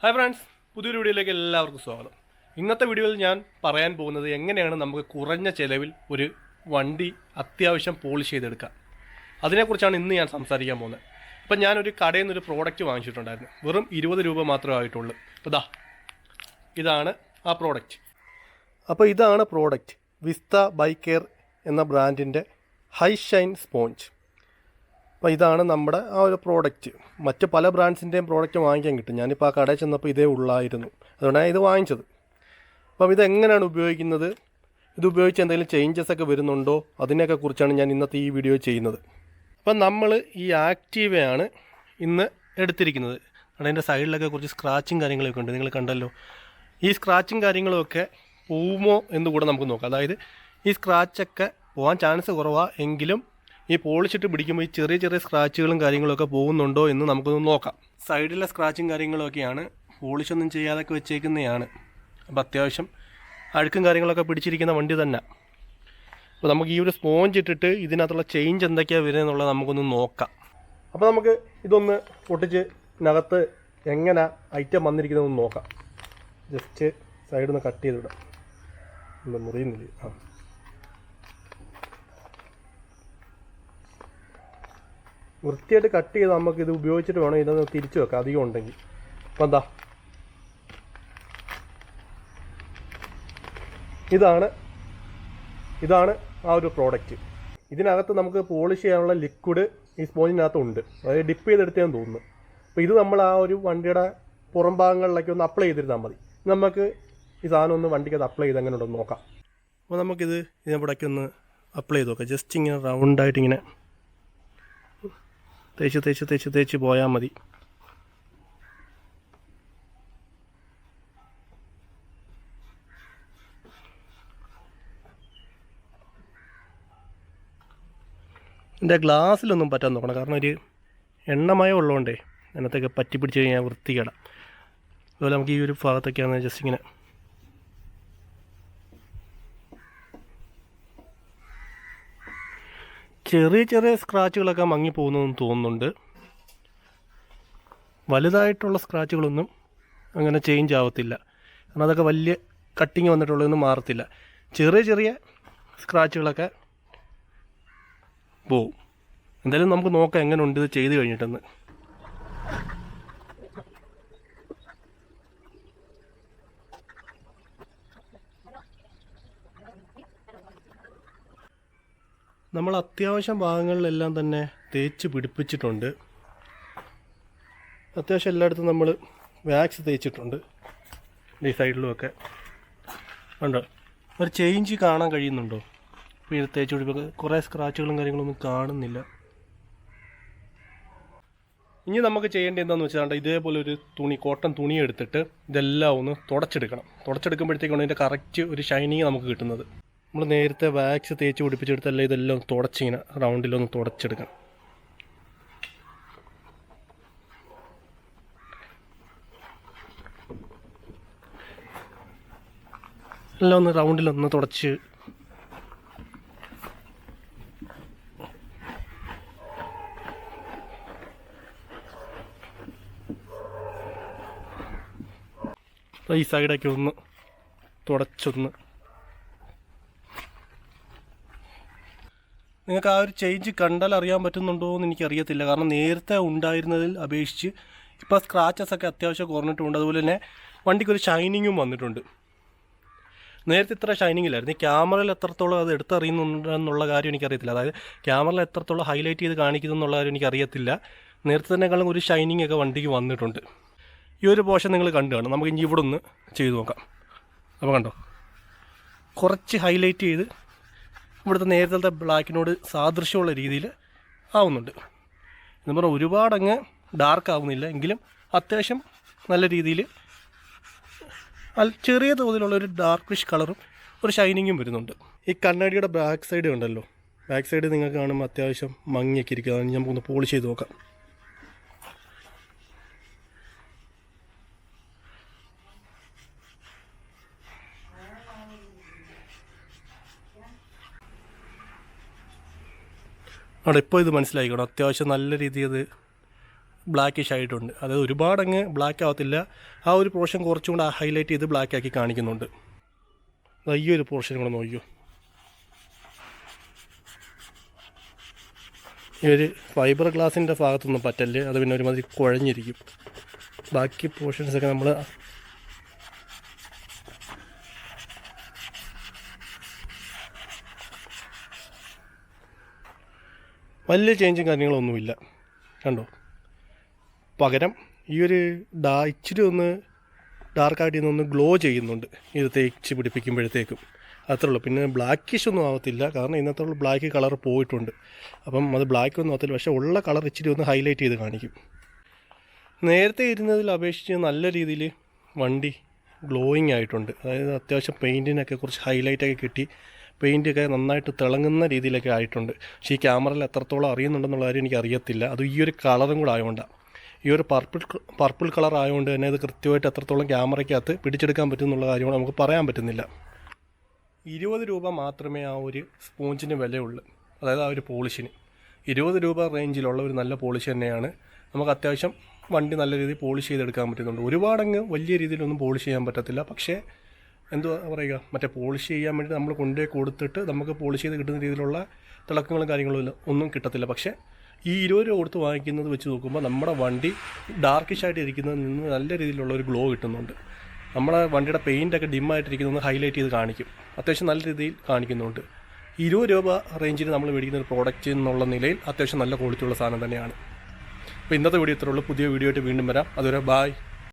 Hi friends, പുതിയൊരു വീഡിയോയിലേക്ക് എല്ലാവർക്കും സ്വാഗതം. ഇന്നത്തെ വീഡിയോയിൽ ഞാൻ പറയാൻ പോകുന്നത് എങ്ങനെയാണ് നമുക്ക് കുറഞ്ഞ ചിലവിൽ ഒരു വണ്ടി അത്യാവശ്യം പോളിഷ് ചെയ്തെടുക്കാം. അതിനെക്കുറിച്ചാണ് ഇന്ന് ഞാൻ സംസാരിക്കാൻ പോകുന്നത്. അപ്പം ഞാനൊരു കടയിൽ നിന്നൊരു പ്രോഡക്റ്റ് വാങ്ങിച്ചിട്ടുണ്ടായിരുന്നു. വെറും 20 രൂപ മാത്രമേ ആയിട്ടുള്ളൂ. അപ്പോൾ ഇതാണ് ആ പ്രോഡക്റ്റ്. അപ്പോൾ ഇതാണ് പ്രോഡക്റ്റ്, വിസ്ത ബൈക്ക് കെയർ എന്ന ബ്രാൻഡിൻ്റെ ഹൈ ഷൈൻ സ്പോഞ്ച്. അപ്പോൾ ഇതാണ് നമ്മുടെ ആ ഒരു പ്രോഡക്റ്റ്. മറ്റ് പല ബ്രാൻഡ്സിൻ്റെയും പ്രോഡക്റ്റ് വാങ്ങിക്കാൻ കിട്ടും. ഞാനിപ്പോൾ ആ കടയിൽ ചെന്നപ്പോൾ ഇതേ ഉള്ളായിരുന്നു, അതുകൊണ്ടാണ് ഇത് വാങ്ങിച്ചത്. അപ്പം ഇതെങ്ങനെയാണ് ഉപയോഗിക്കുന്നത്, ഇത് ഉപയോഗിച്ച് എന്തെങ്കിലും ചേഞ്ചസ് ഒക്കെ വരുന്നുണ്ടോ, അതിനെയൊക്കെ കുറിച്ചാണ് ഞാൻ ഇന്നത്തെ ഈ വീഡിയോ ചെയ്യുന്നത്. അപ്പം നമ്മൾ ഈ ആക്റ്റീവയാണ് ഇന്ന് എടുത്തിരിക്കുന്നത്. അതിൻ്റെ സൈഡിലൊക്കെ കുറച്ച് സ്ക്രാച്ചും കാര്യങ്ങളൊക്കെ ഉണ്ട്, നിങ്ങൾ കണ്ടല്ലോ. ഈ സ്ക്രാച്ചും കാര്യങ്ങളുമൊക്കെ പോവുമോ എന്ന് കൂടെ നമുക്ക് നോക്കാം. അതായത് ഈ സ്ക്രാച്ചൊക്കെ പോകാൻ ചാൻസ് കുറവാണ്, എങ്കിലും ഈ പോളിച്ചിട്ട് പിടിക്കുമ്പോൾ ഈ ചെറിയ ചെറിയ സ്ക്രാച്ചുകളും കാര്യങ്ങളൊക്കെ പോകുന്നുണ്ടോ എന്ന് നമുക്കൊന്ന് നോക്കാം. സൈഡിലെ സ്ക്രാച്ചും കാര്യങ്ങളൊക്കെയാണ്, പോളിഷൊന്നും ചെയ്യാതൊക്കെ വെച്ചേക്കുന്നതാണ്. അപ്പോൾ അത്യാവശ്യം അഴുക്കും കാര്യങ്ങളൊക്കെ പിടിച്ചിരിക്കുന്ന വണ്ടി തന്നെ. അപ്പോൾ നമുക്ക് ഈ ഒരു സ്പോഞ്ച് ഇട്ടിട്ട് ഇതിനകത്തുള്ള ചേഞ്ച് എന്തൊക്കെയാണ് വരുന്നത് എന്നുള്ളത് നമുക്കൊന്ന് നോക്കാം. അപ്പോൾ നമുക്ക് ഇതൊന്ന് പൊട്ടിച്ച് ഇതിനകത്ത് എങ്ങനെ ഐറ്റം വന്നിരിക്കുന്നതെന്ന് നോക്കാം. ജസ്റ്റ് സൈഡിൽ നിന്ന് കട്ട് ചെയ്തിടാം. എന്താ മുറിയുന്നില്ല. വൃത്തിയായിട്ട് കട്ട് ചെയ്ത് നമുക്കിത് ഉപയോഗിച്ചിട്ട് വേണം ഇതൊന്ന് തിരിച്ചു വെക്കാം, അധികം ഉണ്ടെങ്കിൽ. അപ്പം ഇതാണ് ആ ഒരു പ്രോഡക്റ്റ്. ഇതിനകത്ത് നമുക്ക് പോളിഷ് ചെയ്യാനുള്ള ലിക്വിഡ് ഈ സ്പോഞ്ചിനകത്തുണ്ട്, അതായത് ഡിപ്പ് ചെയ്തെടുത്തേന്ന് തോന്നുന്നു. അപ്പോൾ ഇത് നമ്മൾ ആ ഒരു വണ്ടിയുടെ പുറം ഭാഗങ്ങളിലൊക്കെ ഒന്ന് അപ്ലൈ ചെയ്തിരുന്നാൽ മതി. നമുക്ക് ഈ സാധനം ഒന്ന് വണ്ടിക്ക് അത് അപ്ലൈ ചെയ്ത് അങ്ങനെ ഉണ്ടെന്ന് നോക്കാം. അപ്പോൾ നമുക്കിത് ഇതിനിവിടേക്ക് ഒന്ന് അപ്ലൈ ചെയ്ത് നോക്കാം. ജസ്റ്റ് ഇങ്ങനെ റൗണ്ടായിട്ട് ഇങ്ങനെ തേച്ച് പോയാൽ മതി. എൻ്റെ ഗ്ലാസ്സിലൊന്നും പറ്റാൻ നോക്കണം, കാരണം ഒരു എണ്ണമയം ഉള്ളതുകൊണ്ടേ അതിനകത്തൊക്കെ പറ്റി പിടിച്ച് കഴിഞ്ഞാൽ വൃത്തികേടാം. അതുപോലെ നമുക്ക് ഈ ഒരു ഭാഗത്തൊക്കെയാണ് ജസ്റ്റ് ഇങ്ങനെ ചെറിയ ചെറിയ സ്ക്രാച്ചുകളൊക്കെ മങ്ങിപ്പോകുന്നതെന്ന് തോന്നുന്നുണ്ട്. വലുതായിട്ടുള്ള സ്ക്രാച്ചുകളൊന്നും അങ്ങനെ ചേഞ്ച് ആവത്തില്ല, കാരണം അതൊക്കെ വലിയ കട്ടിങ് വന്നിട്ടുള്ളതൊന്നും മാറത്തില്ല. ചെറിയ ചെറിയ സ്ക്രാച്ചുകളൊക്കെ പോവും. എന്തായാലും നമുക്ക് നോക്കാം എങ്ങനെയുണ്ട് ഇത് ചെയ്ത് കഴിഞ്ഞിട്ടെന്ന്. നമ്മൾ അത്യാവശ്യം ഭാഗങ്ങളിലെല്ലാം തന്നെ തേച്ച് പിടിപ്പിച്ചിട്ടുണ്ട്. അത്യാവശ്യം എല്ലായിടത്തും നമ്മൾ വാക്സ് തേച്ചിട്ടുണ്ട്. ഈ സൈഡിലുമൊക്കെ ഉണ്ടോ, ഒരു ചേഞ്ച് കാണാൻ കഴിയുന്നുണ്ടോ? ഇപ്പോൾ ഇത് തേച്ച് പിടിപ്പിക്കുക കുറേ സ്ക്രാച്ചുകളും കാര്യങ്ങളൊന്നും കാണുന്നില്ല. ഇനി നമുക്ക് ചെയ്യേണ്ടത് എന്താണെന്ന് വെച്ചാൽ ഇതേപോലെ ഒരു തുണി, കോട്ടൺ തുണി എടുത്തിട്ട് ഇതെല്ലാം ഒന്ന് തുടച്ചെടുക്കണം. തുടച്ചെടുക്കുമ്പോഴത്തേക്കാണ് ഇതിൻ്റെ കറക്റ്റ് ഒരു ഷൈനിങ് നമുക്ക് കിട്ടുന്നത്. നമ്മൾ നേരത്തെ വാക്സ് തേച്ച് പിടിപ്പിച്ചെടുത്തല്ല ഇതെല്ലാം തുടച്ചിങ്ങനെ റൗണ്ടിലൊന്ന് തുടച്ചെടുക്കണം. എല്ലാം ഒന്ന് റൗണ്ടിലൊന്ന് തുടച്ച് ഈ സൈഡൊക്കെ ഒന്ന് തുടച്ചൊന്ന്. നിങ്ങൾക്ക് ആ ഒരു ചേഞ്ച് കണ്ടാൽ അറിയാൻ പറ്റുന്നുണ്ടോ എന്ന് എനിക്കറിയത്തില്ല, കാരണം നേരത്തെ ഉണ്ടായിരുന്നതിൽ അപേക്ഷിച്ച് ഇപ്പോൾ സ്ക്രാച്ചസൊക്കെ അത്യാവശ്യം കുറഞ്ഞിട്ടുണ്ട്. അതുപോലെ തന്നെ വണ്ടിക്കൊരു ഷൈനിങ്ങും വന്നിട്ടുണ്ട്. നേരത്തെ ഇത്ര ഷൈനിങ് ഇല്ലായിരുന്നു. ഈ ക്യാമറയിൽ എത്രത്തോളം അത് എടുത്തറിയുന്നുണ്ടെന്നുള്ള കാര്യം എനിക്കറിയത്തില്ല. അതായത് ക്യാമറയിൽ എത്രത്തോളം ഹൈലൈറ്റ് ചെയ്ത് കാണിക്കുന്നു എന്നുള്ള കാര്യം എനിക്കറിയത്തില്ല. നേരത്തെ തന്നെക്കാളും ഒരു ഷൈനിങ് ഒക്കെ വണ്ടിക്ക് വന്നിട്ടുണ്ട്. ഈ ഒരു പോർഷൻ നിങ്ങൾ കണ്ടു കാണും. നമുക്ക് ഇനി ഇവിടെ ഒന്ന് ചെയ്ത് നോക്കാം. അപ്പോൾ കണ്ടോ, കുറച്ച് ഹൈലൈറ്റ് ചെയ്ത് ഇവിടുത്തെ നേരത്തെ ബ്ലാക്കിനോട് സാദൃശ്യമുള്ള രീതിയിൽ ആവുന്നുണ്ട്. എന്ന് പറഞ്ഞാൽ ഒരുപാടങ്ങ് ഡാർക്ക് ആവുന്നില്ല, എങ്കിലും അത്യാവശ്യം നല്ല രീതിയിൽ ചെറിയ തോതിലുള്ള ഒരു ഡാർക്കിഷ് കളറും ഒരു ഷൈനിങ്ങും വരുന്നുണ്ട്. ഈ കണ്ണാടിയുടെ ബാക്ക് സൈഡ് ഉണ്ടല്ലോ, ബാക്ക് സൈഡ് നിങ്ങൾക്ക് കാണുമ്പോൾ അത്യാവശ്യം മങ്ങിയൊക്കെ ഇരിക്കുക. അതിന് നമുക്കൊന്ന് പോളിഷ് ചെയ്ത് നോക്കാം. അവിടെ ഇപ്പോൾ ഇത് മനസ്സിലായിക്കണം, അത്യാവശ്യം നല്ല രീതിയിൽ അത് ബ്ലാക്കിഷ് ആയിട്ടുണ്ട്. അതായത് ഒരുപാടങ്ങ് ബ്ലാക്ക് ആവത്തില്ല, ആ ഒരു പോർഷൻ കുറച്ചും കൂടെ ഹൈലൈറ്റ് ചെയ്ത് ബ്ലാക്ക് ആക്കി കാണിക്കുന്നുണ്ട്. ഈ ഒരു പോർഷൻ കൂടെ നോക്കിയോ, ഈ ഒരു ഫൈബർ ഗ്ലാസിൻ്റെ ഭാഗത്തൊന്നും പറ്റല്ലേ, അത് പിന്നെ ഒരുമാതിരി കുഴഞ്ഞിരിക്കും. ബാക്കി പോർഷൻസൊക്കെ നമ്മൾ വലിയ ചേഞ്ചും കാര്യങ്ങളൊന്നുമില്ല കണ്ടോ. പകരം ഈ ഒരു ഇച്ചിരി ഒന്ന് ഡാർക്കായിട്ട് ഇതൊന്ന് ഗ്ലോ ചെയ്യുന്നുണ്ട് ഇത് തേച്ച് പിടിപ്പിക്കുമ്പോഴത്തേക്കും, അത്രേ ഉള്ളൂ. പിന്നെ ബ്ലാക്കിഷ് ഒന്നും ആവത്തില്ല, കാരണം ഇന്നത്തെ ബ്ലാക്ക് കളർ പോയിട്ടുണ്ട്. അപ്പം അത് ബ്ലാക്ക് ഒന്നും ആവത്തില്ല, പക്ഷേ ഉള്ള കളർ ഇച്ചിരി ഒന്ന് ഹൈലൈറ്റ് ചെയ്ത് കാണിക്കും. നേരത്തെ ഇരുന്നതിൽ അപേക്ഷിച്ച് നല്ല രീതിയിൽ വണ്ടി ഗ്ലോയിങ് ആയിട്ടുണ്ട്. അതായത് അത്യാവശ്യം പെയിൻറ്റിനൊക്കെ കുറച്ച് ഹൈലൈറ്റൊക്കെ കിട്ടി, പെയിൻറ്റൊക്കെ നന്നായിട്ട് തിളങ്ങുന്ന രീതിയിലൊക്കെ ആയിട്ടുണ്ട്. പക്ഷേ ഈ ക്യാമറയിൽ എത്രത്തോളം അറിയുന്നുണ്ടെന്നുള്ള കാര്യം എനിക്ക് അറിയത്തില്ല. അത് ഈ ഒരു കളറും കൂടെ ആയതുകൊണ്ടാണ്, ഈ ഒരു പർപ്പിൾ കളർ ആയതുകൊണ്ട് തന്നെ ഇത് കൃത്യമായിട്ട് എത്രത്തോളം ക്യാമറയ്ക്കകത്ത് പിടിച്ചെടുക്കാൻ പറ്റും എന്നുള്ള കാര്യം നമുക്ക് പറയാൻ പറ്റുന്നില്ല. 20 രൂപ മാത്രമേ ആ ഒരു സ്പോഞ്ചിന് വിലയുള്ളൂ, അതായത് ആ ഒരു പോളിഷിന് 20 രൂപ റേഞ്ചിലുള്ള ഒരു നല്ല പോളിഷ് തന്നെയാണ്. നമുക്ക് അത്യാവശ്യം വണ്ടി നല്ല രീതിയിൽ പോളിഷ് ചെയ്തെടുക്കാൻ പറ്റുന്നുണ്ട്. ഒരുപാടങ്ങ് വലിയ രീതിയിലൊന്നും പോളിഷ് ചെയ്യാൻ പറ്റത്തില്ല, പക്ഷേ എന്തുവാ പറയുക, മറ്റേ പോളിഷ് ചെയ്യാൻ വേണ്ടി നമ്മൾ കൊണ്ടുപോയി കൊടുത്തിട്ട് നമുക്ക് പോളിഷ് ചെയ്ത് കിട്ടുന്ന രീതിയിലുള്ള തിളക്കങ്ങളും കാര്യങ്ങളും ഒന്നും കിട്ടത്തില്ല. പക്ഷേ ഈ 20 രൂപ കൊടുത്ത് വാങ്ങിക്കുന്നത് വെച്ച് നോക്കുമ്പോൾ നമ്മുടെ വണ്ടി ഡാർക്കിഷായിട്ട് ഇരിക്കുന്നതിൽ നിന്ന് നല്ല രീതിയിലുള്ള ഒരു ഗ്ലോ കിട്ടുന്നുണ്ട്. നമ്മുടെ വണ്ടിയുടെ പെയിൻ്റൊക്കെ ഡിമ്മായിട്ടിരിക്കുന്നത് ഹൈലൈറ്റ് ചെയ്ത് കാണിക്കും, അത്യാവശ്യം നല്ല രീതിയിൽ കാണിക്കുന്നുണ്ട്. 20 രൂപ റേഞ്ചിൽ നമ്മൾ മേടിക്കുന്ന ഒരു പ്രോഡക്റ്റ് എന്നുള്ള നിലയിൽ അത്യാവശ്യം നല്ല ക്വാളിറ്റിയുള്ള സാധനം തന്നെയാണ്. അപ്പോൾ ഇന്നത്തെ വീഡിയോ ഇത്രയുള്ളൂ. പുതിയ വീഡിയോ ആയിട്ട് വീണ്ടും വരാം. അതുവരെ ബായ്.